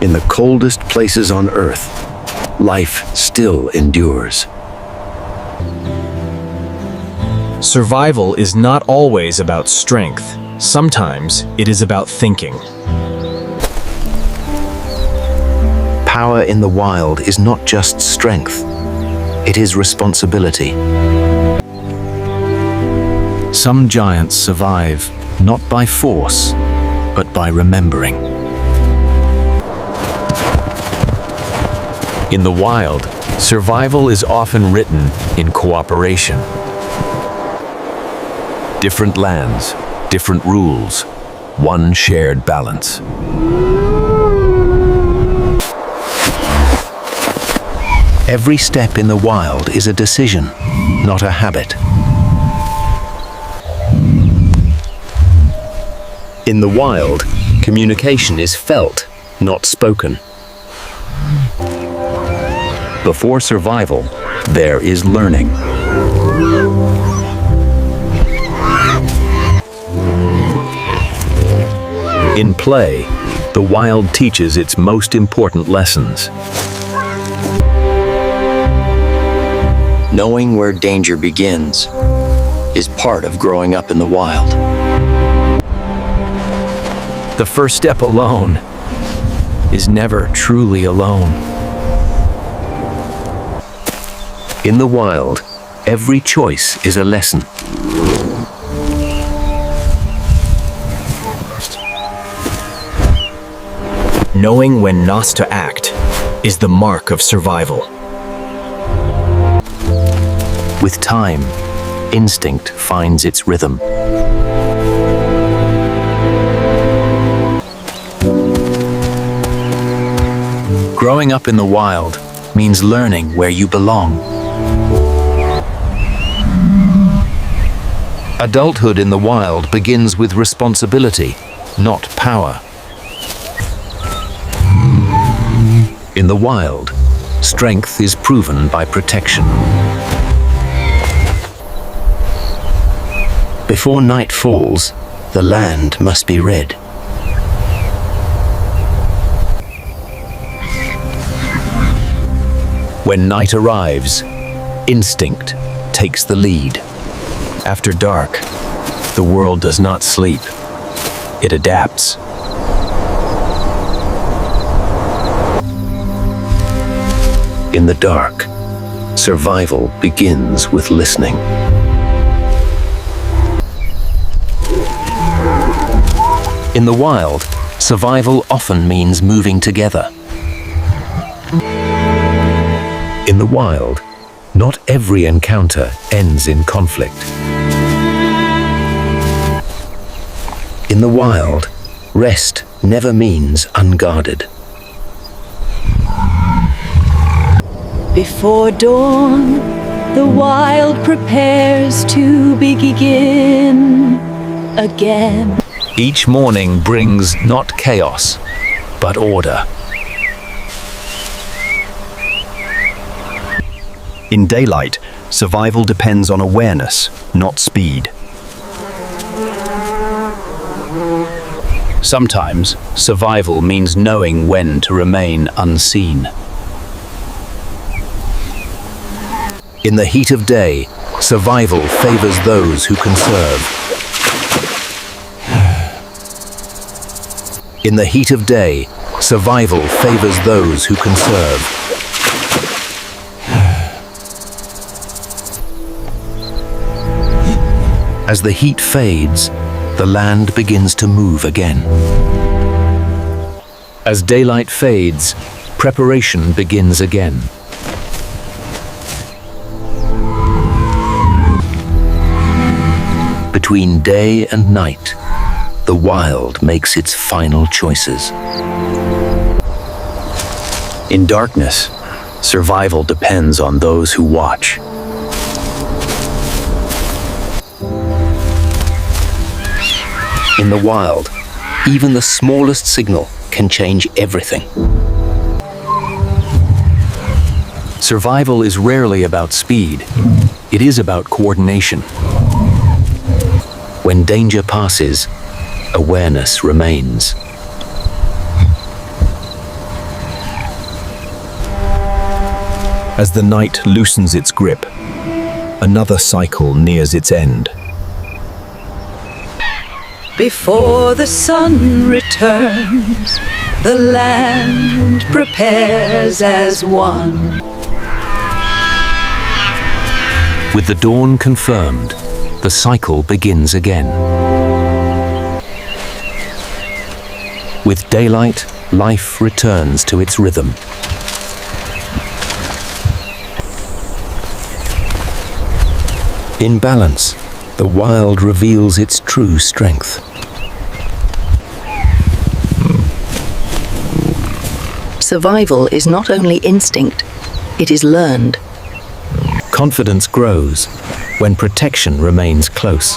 In the coldest places on Earth, life still endures. Survival is not always about strength. Sometimes it is about thinking. Power in the wild is not just strength, it is responsibility. Some giants survive not by force, but by remembering. In the wild, survival is often written in cooperation. Different lands, different rules, one shared balance. Every step in the wild is a decision, not a habit. In the wild, communication is felt, not spoken. Before survival, there is learning. In play, the wild teaches its most important lessons. Knowing where danger begins is part of growing up in the wild. The first step alone is never truly alone. In the wild, every choice is a lesson. Knowing when not to act is the mark of survival. With time, instinct finds its rhythm. Growing up in the wild means learning where you belong. Adulthood in the wild begins with responsibility, not power. In the wild, strength is proven by protection. Before night falls, the land must be red. When night arrives, instinct takes the lead. After dark, the world does not sleep. It adapts. In the dark, survival begins with listening. In the wild, survival often means moving together. In the wild, not every encounter ends in conflict. In the wild, rest never means unguarded. Before dawn, the wild prepares to begin again. Each morning brings not chaos, but order. In daylight, survival depends on awareness, not speed. Sometimes, survival means knowing when to remain unseen. In the heat of day, survival favors those who conserve. In the heat of day, survival favors those who conserve. As the heat fades, the land begins to move again. As daylight fades, preparation begins again. Between day and night, the wild makes its final choices. In darkness, survival depends on those who watch. In the wild, even the smallest signal can change everything. Survival is rarely about speed. It is about coordination. When danger passes, awareness remains. As the night loosens its grip, another cycle nears its end. Before the sun returns, the land prepares as one. With the dawn confirmed, the cycle begins again. With daylight, life returns to its rhythm. In balance, the wild reveals its true strength. Survival is not only instinct, it is learned. Confidence grows when protection remains close.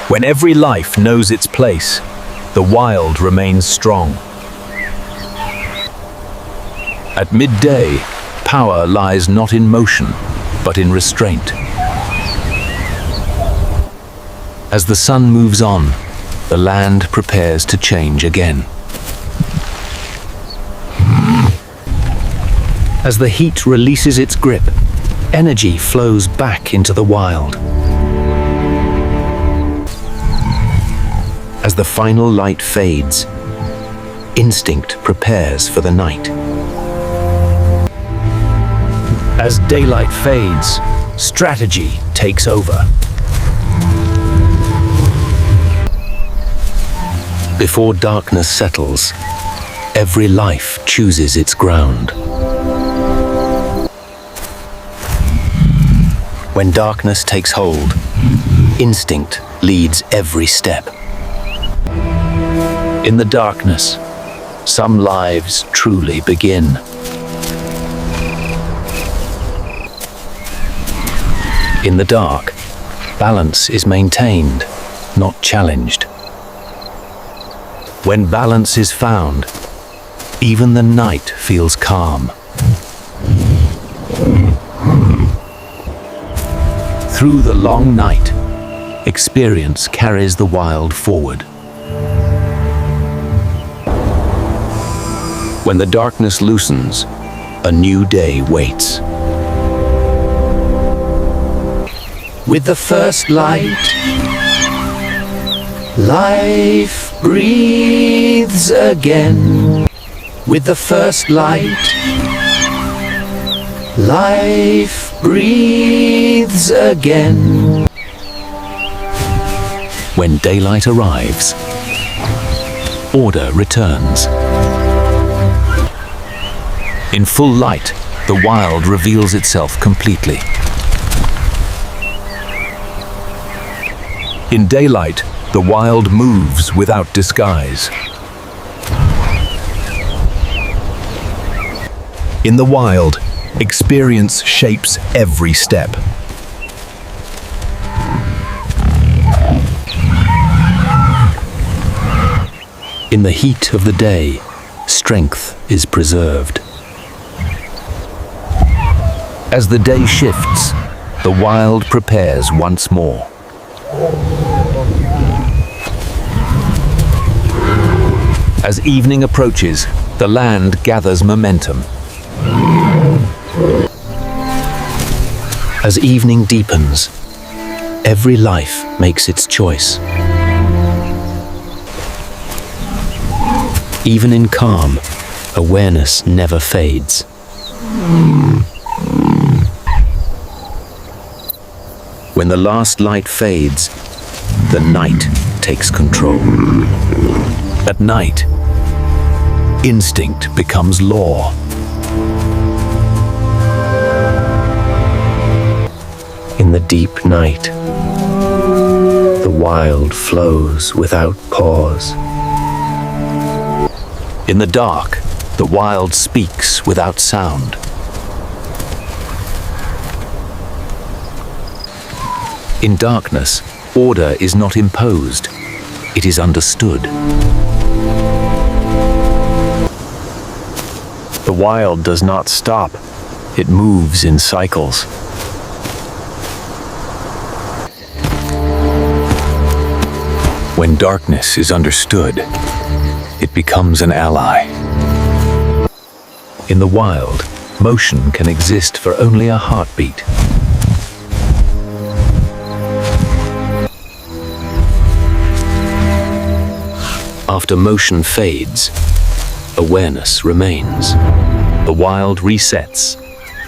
When every life knows its place, the wild remains strong. At midday, power lies not in motion, but in restraint. As the sun moves on, the land prepares to change again. As the heat releases its grip, energy flows back into the wild. As the final light fades, instinct prepares for the night. As daylight fades, strategy takes over. Before darkness settles, every life chooses its ground. When darkness takes hold, instinct leads every step. In the darkness, some lives truly begin. In the dark, balance is maintained, not challenged. When balance is found, even the night feels calm. Through the long night, experience carries the wild forward. When the darkness loosens, a new day waits. With the first light, life breathes again. With the first light, life breathes again. When daylight arrives, order returns. In full light, the wild reveals itself completely. In daylight, the wild moves without disguise. In the wild, experience shapes every step. In the heat of the day, strength is preserved. As the day shifts, the wild prepares once more. As evening approaches, the land gathers momentum. As evening deepens, every life makes its choice. Even in calm, awareness never fades. When the last light fades, the night takes control. At night, instinct becomes law. In the deep night, the wild flows without pause. In the dark, the wild speaks without sound. In darkness, order is not imposed, it is understood. The wild does not stop, it moves in cycles. When darkness is understood, it becomes an ally. In the wild, motion can exist for only a heartbeat. After motion fades, awareness remains. The wild resets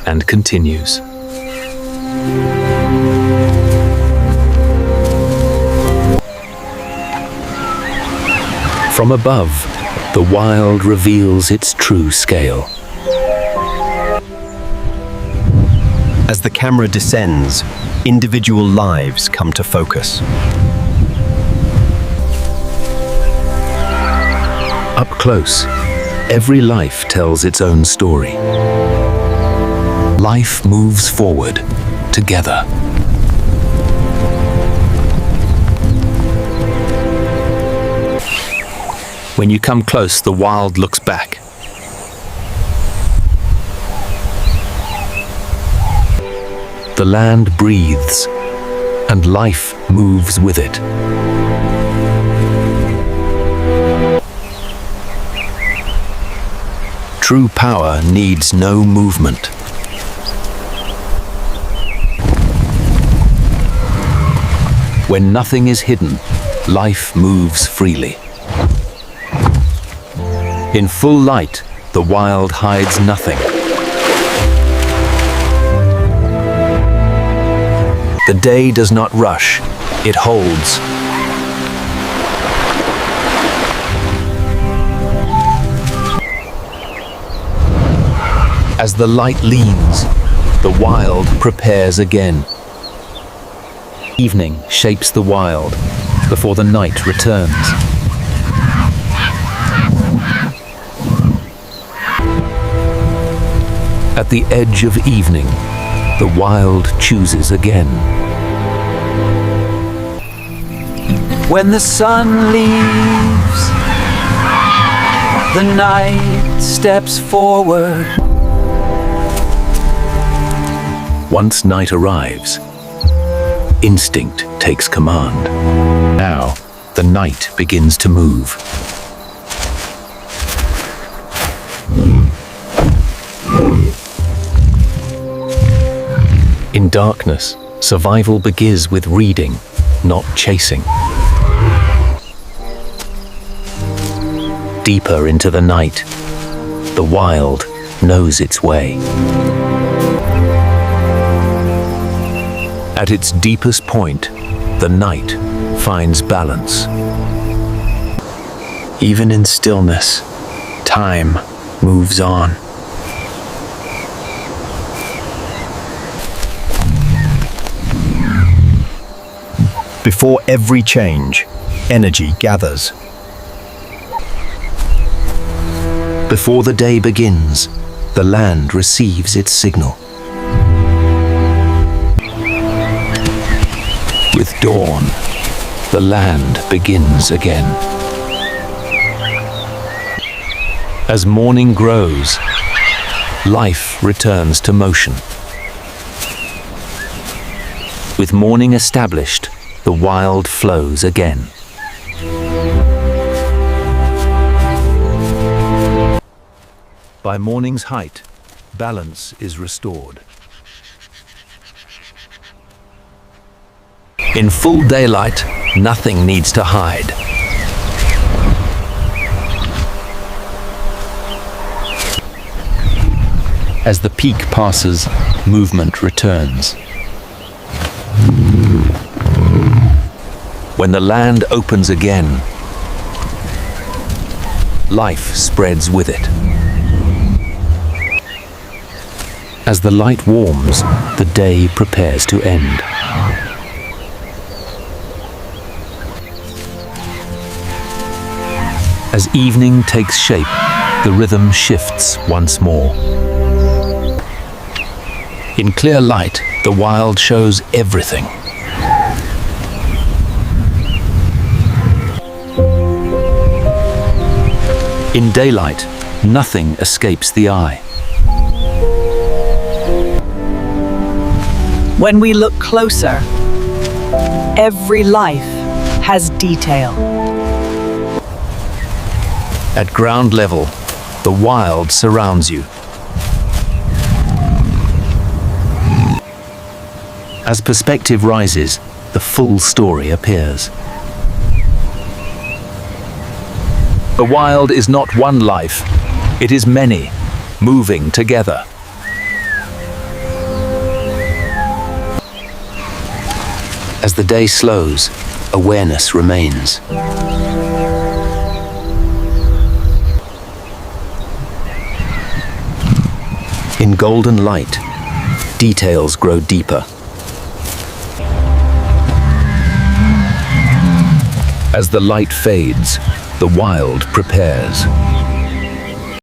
and continues. From above, the wild reveals its true scale. As the camera descends, individual lives come to focus. Up close, every life tells its own story. Life moves forward, together. When you come close, the wild looks back. The land breathes, and life moves with it. True power needs no movement. When nothing is hidden, life moves freely. In full light, the wild hides nothing. The day does not rush, it holds. As the light leans, the wild prepares again. Evening shapes the wild before the night returns. At the edge of evening, the wild chooses again. When the sun leaves, the night steps forward. Once night arrives, instinct takes command. Now, the night begins to move. In darkness, survival begins with reading, not chasing. Deeper into the night, the wild knows its way. At its deepest point, the night finds balance. Even in stillness, time moves on. Before every change, energy gathers. Before the day begins, the land receives its signal. With dawn, the land begins again. As morning grows, life returns to motion. With morning established, the wild flows again. By morning's height, balance is restored. In full daylight, nothing needs to hide. As the peak passes, movement returns. When the land opens again, life spreads with it. As the light warms, the day prepares to end. As evening takes shape, the rhythm shifts once more. In clear light, the wild shows everything. In daylight, nothing escapes the eye. When we look closer, every life has detail. At ground level, the wild surrounds you. As perspective rises, the full story appears. The wild is not one life, it is many, moving together. As the day slows, awareness remains. In golden light, details grow deeper. As the light fades, the wild prepares.